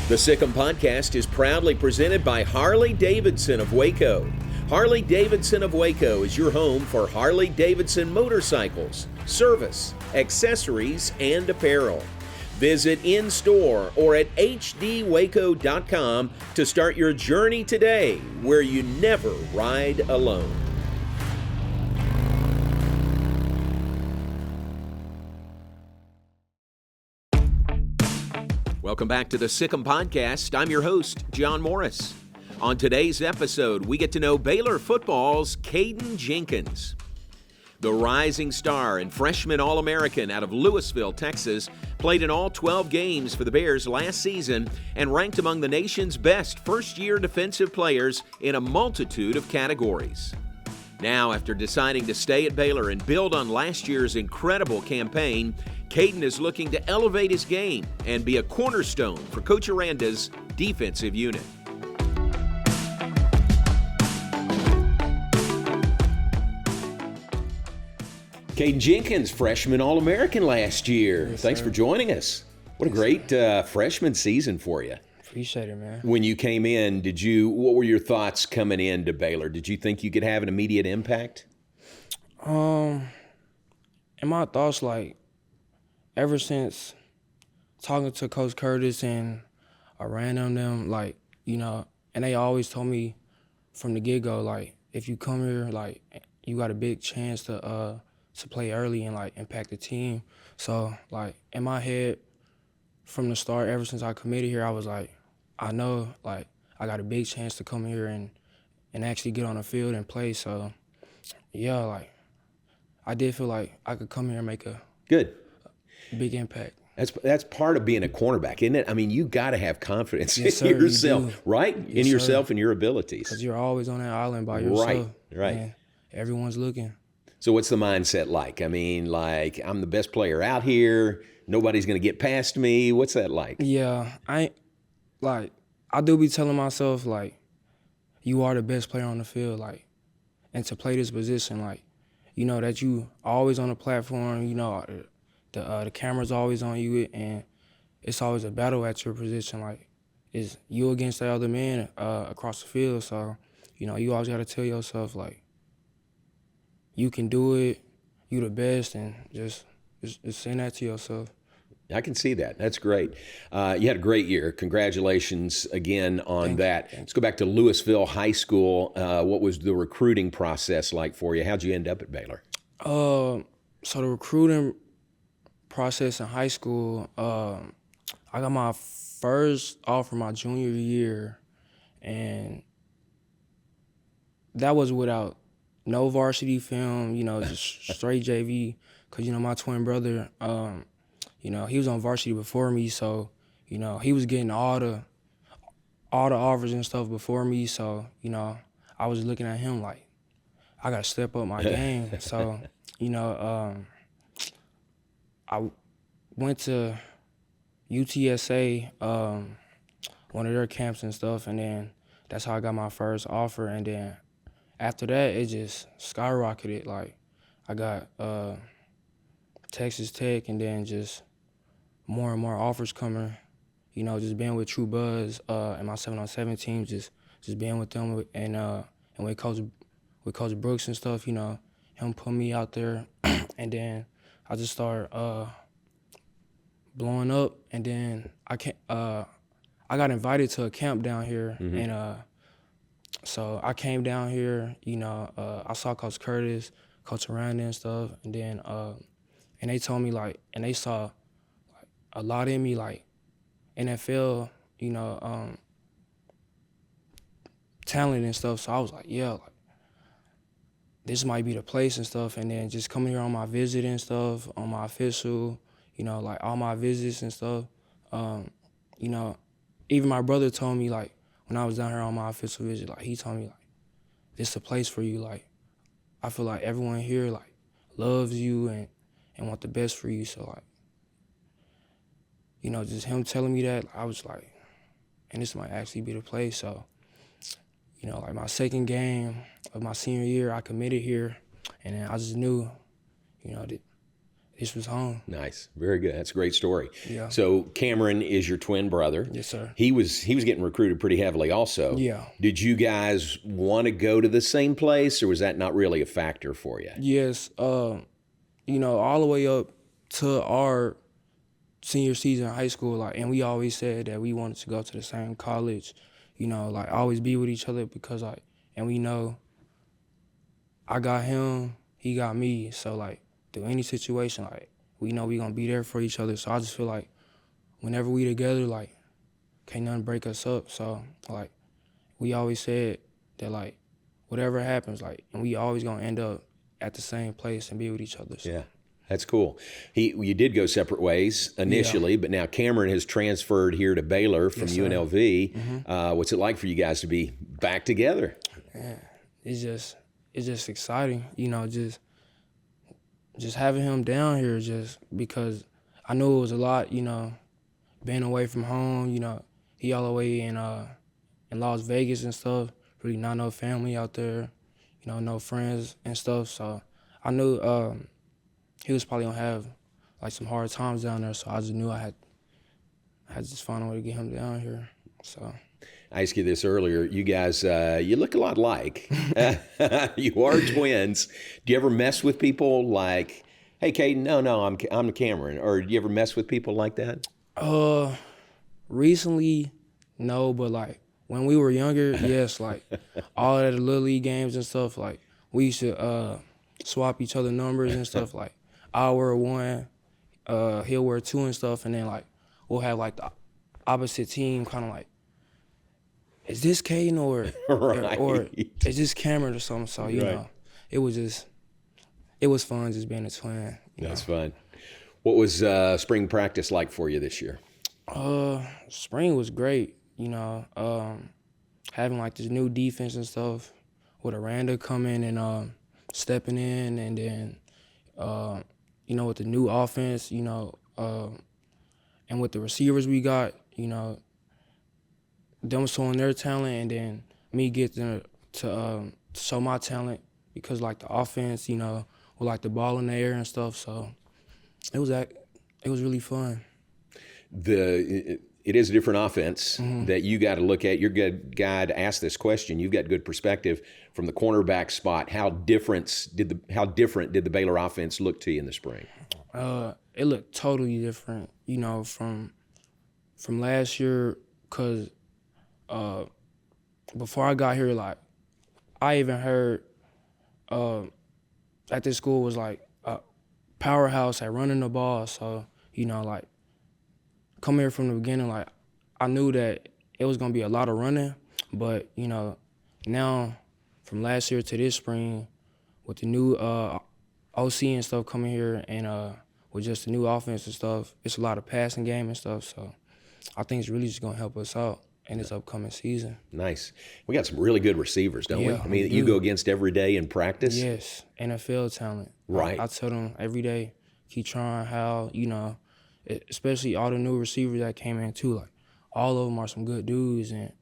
The Sic Em Podcast is proudly presented by Harley-Davidson of Waco. Harley-Davidson of Waco is your home for Harley-Davidson motorcycles, service, accessories, and apparel. Visit in-store or at hdwaco.com to start your journey today, where you never ride alone. Welcome back to the Sic Em Podcast. I'm your host, John Morris. On today's episode, we get to know Baylor football's Caden Jenkins. The rising star and freshman All-American out of Lewisville, Texas, played in all 12 games for the Bears last season and ranked among the nation's best first-year defensive players in a multitude of categories. Now, after deciding to stay at Baylor and build on last year's incredible campaign, Caden is looking to elevate his game and be a cornerstone for Coach Aranda's defensive unit. Caden Jenkins, freshman All-American last year. Yes, Thanks sir. for joining us. What a great freshman season for you. Appreciate it, man. When you came in, what were your thoughts coming into Baylor? Did you think you could have an immediate impact? And my thoughts, ever since talking to Coach Curtis and Aranda and them, and they always told me from the get-go, if you come here, you got a big chance to play early and, impact the team. So, in my head, from the start, ever since I committed here, I was I know, I got a big chance to come here and actually get on the field and play. So, yeah, I did feel like I could come here and make a Good. big impact. That's part of being a cornerback, isn't it? I mean, you got to have confidence Yes, in sir, you yourself, do. right? Yes, In yourself sir. and your abilities. Because you're always on that island by yourself. Right. And everyone's looking. So what's the mindset like? I mean, I'm the best player out here. Nobody's going to get past me. What's that like? Yeah, I do be telling myself, you are the best player on the field, and to play this position, that you always on the platform, the camera's always on you, and it's always a battle at your position, it's you against the other man across the field, so, you always got to tell yourself, you can do it, you the best, and just send that to yourself. I can see that. That's great. You had a great year. Congratulations again on that. Let's go back to Lewisville High School. What was the recruiting process like for you? How'd you end up at Baylor? So the recruiting process in high school, I got my first offer my junior year, and that was without no varsity film, just straight JV, because, my twin brother, he was on varsity before me, so, he was getting all the offers and stuff before me, so, I was looking at him I got to step up my game. So, I went to UTSA, one of their camps and stuff, and then that's how I got my first offer, and then after that, it just skyrocketed. I got Texas Tech, and then just more and more offers coming. Just being with True Buzz and my 7-on-7 team, just being with them and with Coach Brooks and stuff. Him putting me out there, and then I just started blowing up, and then I got invited to a camp down here, and so I came down here. I saw Coach Curtis, Coach Aranda and stuff, and then and they told me and they saw a lot in me, NFL, talent and stuff. So I was this might be the place and stuff. And then just coming here on my visit and stuff, on my official, all my visits and stuff. Even my brother told me when I was down here on my official visit, he told me this is a place for you. I feel like everyone here loves you and want the best for you. So just him telling me that, I was and this might actually be the place. So, my second game of my senior year, I committed here, and then I just knew, that this was home. Nice. Very good. That's a great story. Yeah. So Cameron is your twin brother. Yes, sir. He was getting recruited pretty heavily also. Yeah. Did you guys want to go to the same place, or was that not really a factor for you? Yes. All the way up to our senior season in high school, and we always said that we wanted to go to the same college, always be with each other because, and we know I got him, he got me. So, through any situation, we know we gonna be there for each other. So I just feel like whenever we together, can't nothing break us up. So, we always said that, whatever happens, and we always gonna end up at the same place and be with each other. So. Yeah, that's cool. You did go separate ways initially, but now Cameron has transferred here to Baylor from UNLV. Mm-hmm. What's it like for you guys to be back together? Man, it's just exciting, just having him down here, just because I knew it was a lot, being away from home, he all the way in Las Vegas and stuff, really not no family out there, no friends and stuff. So I knew he was probably gonna have some hard times down there. So I just knew I had to just find a way to get him down here. So I asked you this earlier. You guys, you look a lot alike. You are twins. Do you ever mess with people like, "Hey, Caden, no, I'm Cameron," or do you ever mess with people like that? Recently, no, but when we were younger, yes, all at the Little League games and stuff, we used to swap each other numbers and stuff. I'll wear 1, he'll wear 2 and stuff, and then we'll have the opposite team kind of is this Caden or right. or is this Cameron or something? So it was fun just being a twin. That's fun. What was spring practice like for you this year? Spring was great. Having this new defense and stuff with Aranda coming and stepping in, and then with the new offense, and with the receivers we got, them showing their talent, and then me getting to show my talent because the offense, with the ball in the air and stuff. So it was really fun. It is a different offense that you got to look at. You're a good guy to ask this question. You've got good perspective from the cornerback spot. How different did the Baylor offense look to you in the spring? It looked totally different, from last year. Cause before I got here, I even heard at this school was a powerhouse at running the ball. So come here from the beginning, I knew that it was gonna be a lot of running, but now from last year to this spring, with the new OC and stuff coming here, and with just the new offense and stuff, it's a lot of passing game and stuff. So I think it's really just gonna help us out in this upcoming season. Nice. We got some really good receivers, don't we? Yeah, I mean, you go against every day in practice. Yes, NFL talent. Right. I tell them every day, keep trying. How especially all the new receivers that came in too. All of them are some good dudes, and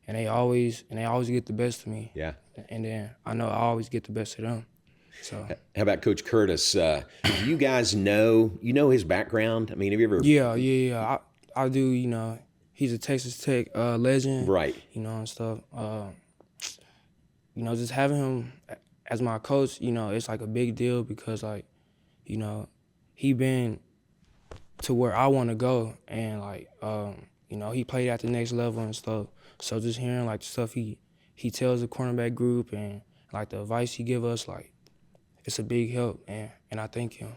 they always get the best of me. Yeah. And then I know I always get the best of them. So. How about Coach Curtis? Do you guys know his background? I mean, have you ever? Yeah. I do. He's a Texas Tech legend. Right. And stuff. Just having him as my coach, it's a big deal because he been to where I want to go, and he played at the next level and stuff. So just hearing the stuff he tells the cornerback group and the advice he give us, it's a big help, and I thank him.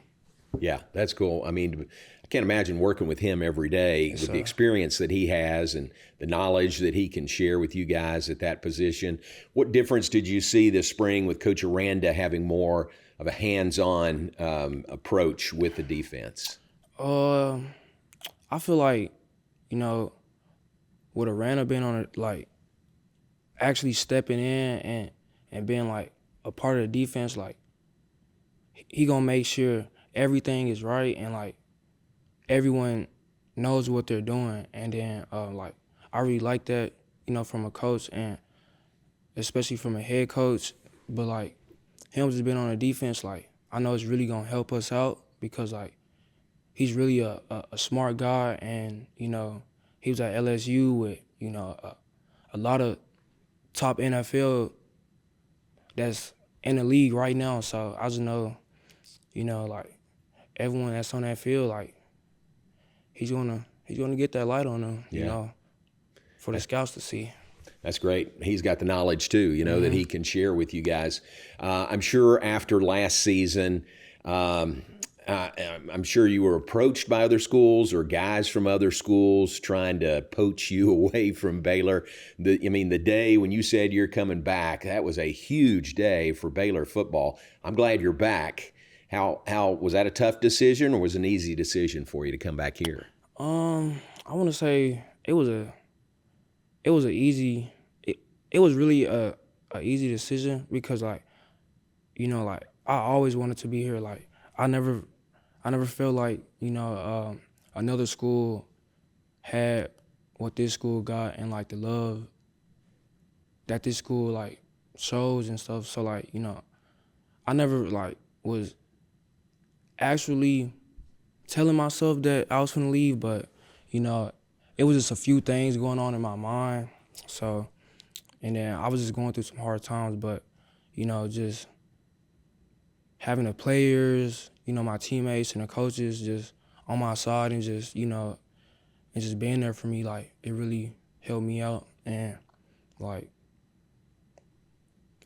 Yeah, that's cool. I mean, I can't imagine working with him every day with the experience that he has and the knowledge that he can share with you guys at that position. What difference did you see this spring with Coach Aranda having more of a hands-on approach with the defense? I feel with Aranda being on it, actually stepping in and being a part of the defense, he gonna make sure everything is right and everyone knows what they're doing. And then I really like that, from a coach, and especially from a head coach. But him just being on the defense, I know it's really gonna help us out because like he's really a smart guy, and you know he was at LSU with you know a lot of top NFL that's in the league right now. So I just know, you know, like everyone that's on that field, like he's gonna get that light on him, you know, for the scouts to see. That's great. He's got the knowledge too, you know, that he can share with you guys. I'm sure after last season, I'm sure you were approached by other schools or guys from other schools trying to poach you away from Baylor. The day when you said you're coming back, that was a huge day for Baylor football. I'm glad you're back. How was that a tough decision, or was it an easy decision for you to come back here? I want to say it was really a easy decision, because like, you know, like I always wanted to be here. Like I never felt like, you know, another school had what this school got, and like the love that this school like shows and stuff. So like, you know, I never like was actually telling myself that I was gonna leave, but you know, it was just a few things going on in my mind. So, and then I was just going through some hard times, but you know, just having the players, you know, my teammates and the coaches just on my side, and just, you know, and just being there for me, like it really helped me out. And like,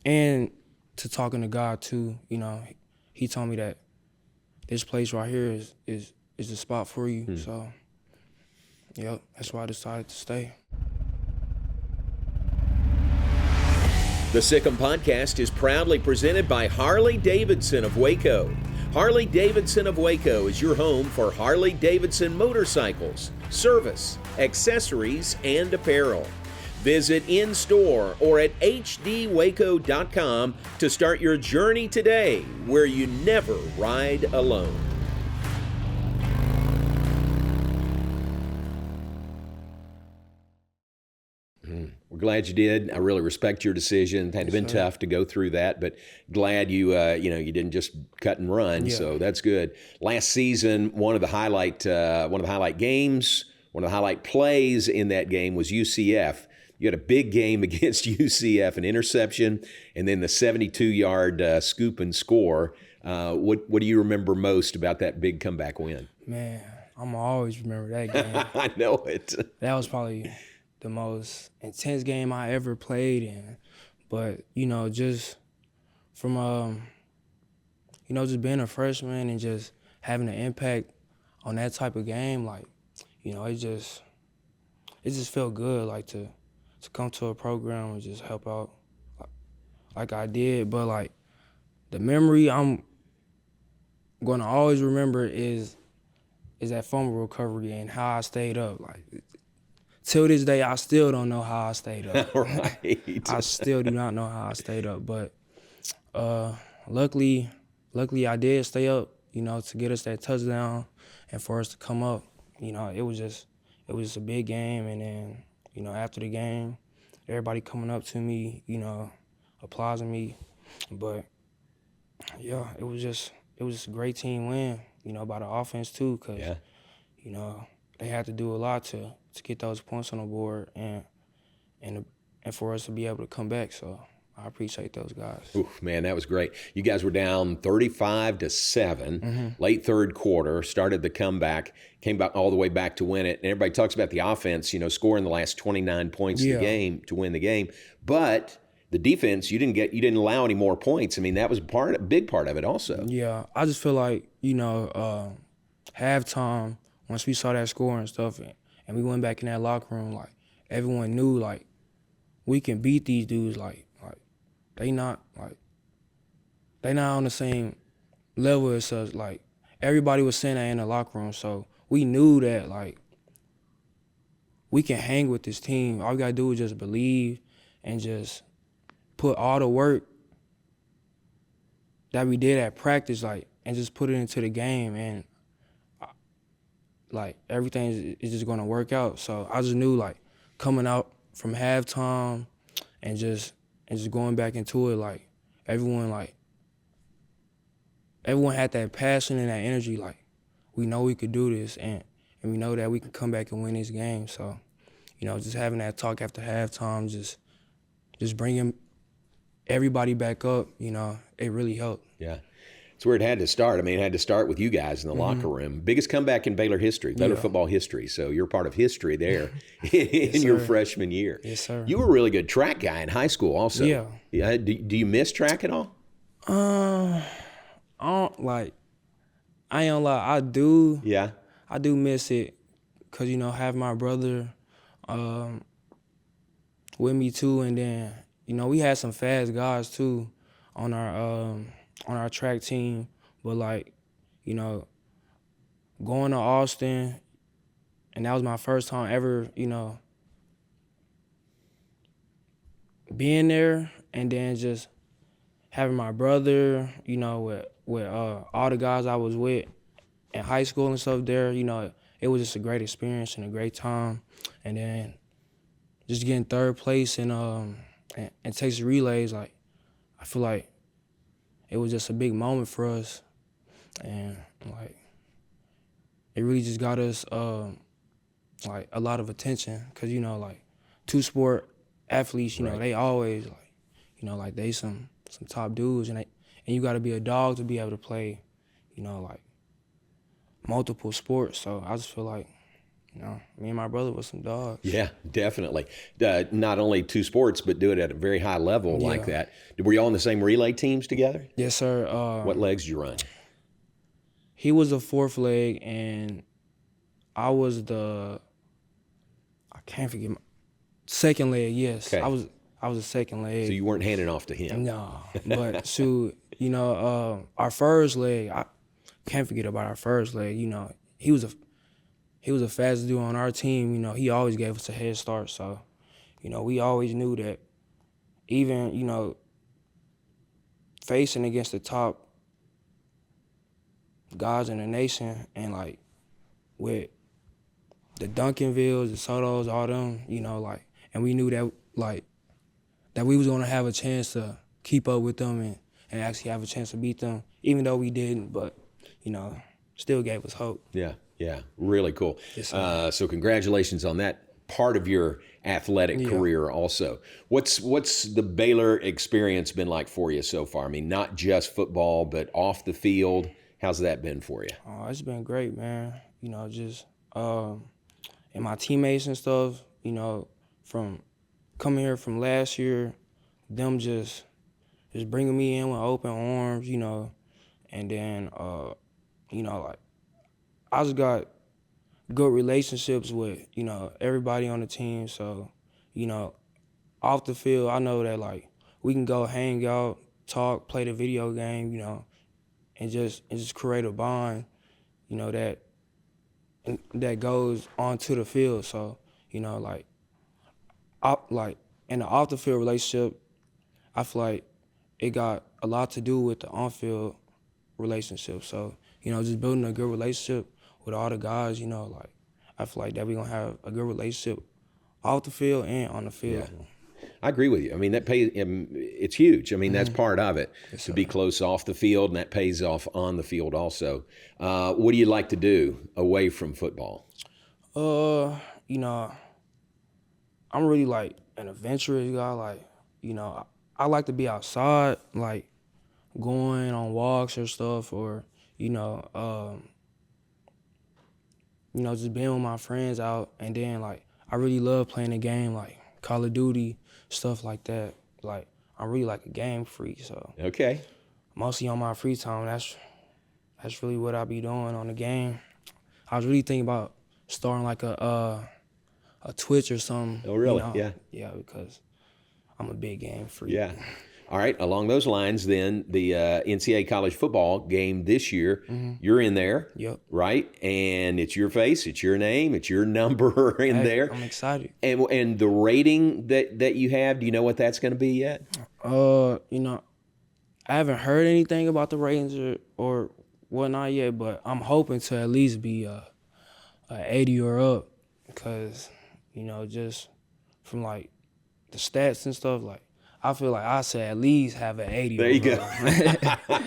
and to talking to God too, you know, he told me that this place right here is the spot for you. So, yep, that's why I decided to stay. The Sic Em Podcast is proudly presented by Harley-Davidson of Waco. Harley-Davidson of Waco is your home for Harley-Davidson motorcycles, service, accessories, and apparel. Visit in-store or at hdwaco.com to start your journey today, where you never ride alone. We're glad you did. I really respect your decision. It had been tough to go through that, but glad you didn't just cut and run. Yeah. So that's good. Last season, one of the highlight games, one of the highlight plays in that game was UCF. You had a big game against UCF, an interception, and then the 72-yard scoop and score. What do you remember most about that big comeback win? Man, I'm always remember that game. I know it. That was probably the most intense game I ever played in. But, you know, just from, just being a freshman and just having an impact on that type of game, like, you know, it just felt good, like, to come to a program and just help out like I did. But, like, the memory I'm going to always remember is that fumble recovery and how I stayed up. Like, till this day, I still don't know how I stayed up. Right. I still do not know how I stayed up. But luckily I did stay up, you know, to get us that touchdown and for us to come up. You know, it was just a big game. And then, you know, after the game, everybody coming up to me, you know, applauding me. But, yeah, it was a great team win, you know, by the offense too, because, you know, they had to do a lot to get those points on the board and for us to be able to come back. So I appreciate those guys. Oof, man, that was great. You guys were down 35-7, late third quarter, started the comeback, came back all the way back to win it. And everybody talks about the offense, you know, scoring the last 29 points of the game to win the game. But the defense, you didn't allow any more points. I mean, that was a big part of it also. Yeah, I just feel like, you know, halftime, once we saw that score and stuff, and we went back in that locker room, like, everyone knew, like, we can beat these dudes. Like they not on the same level as us. Like, everybody was saying that in the locker room, so we knew that, like, we can hang with this team. All we gotta do is just believe and just put all the work that we did at practice, like, and just put it into the game, and like, everything is just gonna work out. So I just knew, like, coming out from halftime and just going back into it, like, everyone, like, everyone had that passion and that energy. Like, we know we could do this, and we know that we can come back and win this game. So, just having that talk after halftime, just bringing everybody back up, it really helped. Yeah. It's where it had to start. I mean, it had to start with you guys in the locker room. Biggest comeback in Baylor history, Baylor football history. So you're part of history there in your freshman year. Yes, sir. You were a really good track guy in high school also. Yeah. Yeah. Do you miss track at all? I ain't gonna lie, I do. Yeah. I do miss it because, have my brother with me too. And then, we had some fast guys too on our track team. But, going to Austin, and that was my first time ever, being there, and then just having my brother, with all the guys I was with in high school and stuff there, it was just a great experience and a great time. And then just getting third place in Texas relays, I feel like it was just a big moment for us. And, it really just got us, a lot of attention because, two-sport athletes, Right. They always, they some top dudes, and you got to be a dog to be able to play, multiple sports. So I just feel like, me and my brother was some dogs. Yeah, definitely. Not only two sports, but do it at a very high level like that. Were you all on the same relay teams together? Yes, sir. What legs did you run? He was the fourth leg, and I was I can't forget, second leg, yes. Okay. I was the second leg. So you weren't handing off to him? No, but shoot, our first leg, I can't forget about our first leg. He was the fastest dude on our team. He always gave us a head start. So, we always knew that even, facing against the top guys in the nation, and with the Duncanvilles, the Sotos, all them, and we knew that we was gonna have a chance to keep up with them and actually have a chance to beat them, even though we didn't, but, still gave us hope. Yeah, really cool. Yes, sir. So congratulations on that part of your athletic career also. What's the Baylor experience been like for you so far? I mean, not just football, but off the field. How's that been for you? Oh, it's been great, man. Just and my teammates and stuff, from coming here from last year, them just bringing me in with open arms, and then, I just got good relationships with, everybody on the team. So, off the field, I know that, we can go hang out, talk, play the video game, and just create a bond, that goes onto the field. So, in the off the field relationship, I feel like it got a lot to do with the on-field relationship. So, just building a good relationship with all the guys, I feel like that we're gonna have a good relationship off the field and on the field. Yeah. I agree with you. I mean, it's huge. I mean, that's part of it, to be close off the field, and that pays off on the field also. What do you like to do away from football? I'm really an adventurous guy. I like to be outside, going on walks or stuff, or just being with my friends out. And then I really love playing the game, Call of Duty, stuff like that. I'm really a game freak, so Okay. mostly on my free time, that's really what I be doing on the game. I was really thinking about starting a Twitch or something. Oh, really? Yeah. Yeah, because I'm a big game freak. Yeah. All right. Along those lines, then, the NCAA college football game this year, you're in there, Yep. right? And it's your face, it's your name, it's your number in there. I'm excited. And the rating that you have, do you know what that's going to be yet? I haven't heard anything about the ratings or whatnot yet, but I'm hoping to at least be a 80 or up, because, just from the stats and stuff, I feel like I say at least have an 80. There you go.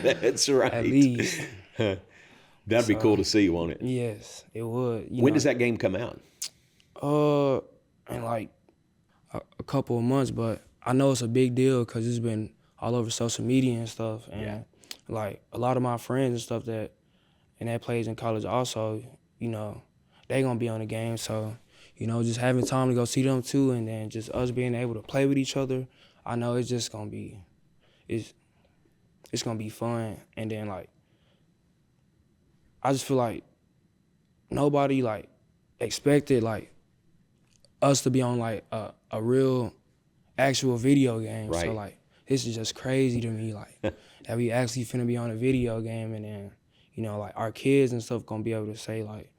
That's right. At least. That'd be cool to see, won't it? Yes, it would. When does that game come out? In like a couple of months, but I know it's a big deal because it's been all over social media and stuff. And like a lot of my friends and stuff that plays in college also, they gonna be on the game. So, just having time to go see them too, and then just us being able to play with each other, I know it's just gonna be, it's gonna be fun. And then like, I just feel like nobody like expected like us to be on like a real actual video game. Right. So like, this is just crazy to me, like that we actually finna be on a video game, and then like our kids and stuff gonna be able to say like,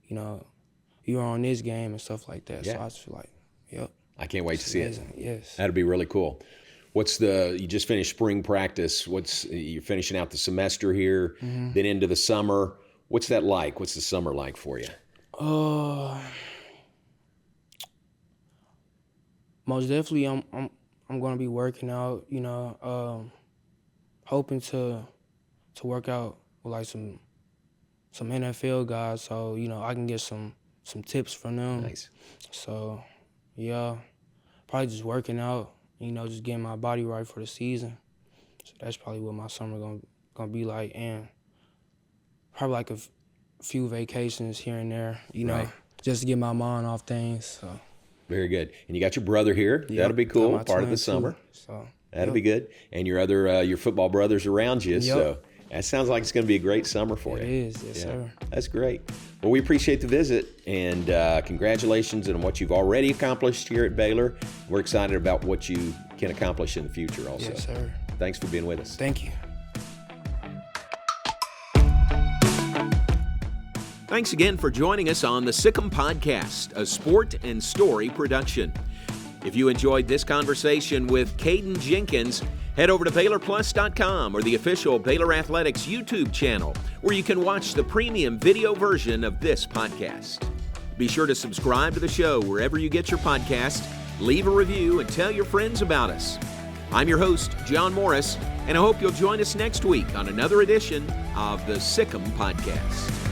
you were on this game and stuff like that. Yeah. So I just feel like, yep. I can't wait to see it. Yes. That'd be really cool. You just finished spring practice. You're finishing out the semester here, then into the summer. What's that like? What's the summer like for you? Most definitely I'm gonna be working out, hoping to work out with like some NFL guys, so I can get some tips from them. Nice. So yeah, probably just working out, just getting my body right for the season. So that's probably what my summer gonna be like, and probably like a few vacations here and there, Right. just to get my mind off things. So. Very good. And you got your brother here. Yep. That'll be cool. Got my Part of the twin, summer. too. So That'll be good. And your other your football brothers around you. Yep. So that sounds like it's going to be a great summer for you. It is, yes, sir. That's great. Well, we appreciate the visit, and congratulations on what you've already accomplished here at Baylor. We're excited about what you can accomplish in the future also. Yes, sir. Thanks for being with us. Thank you. Thanks again for joining us on the Sic Em Podcast, a sport and story production. If you enjoyed this conversation with Caden Jenkins, head over to BaylorPlus.com or the official Baylor Athletics YouTube channel, where you can watch the premium video version of this podcast. Be sure to subscribe to the show wherever you get your podcast, leave a review, and tell your friends about us. I'm your host, John Morris, and I hope you'll join us next week on another edition of the Sic Em Podcast.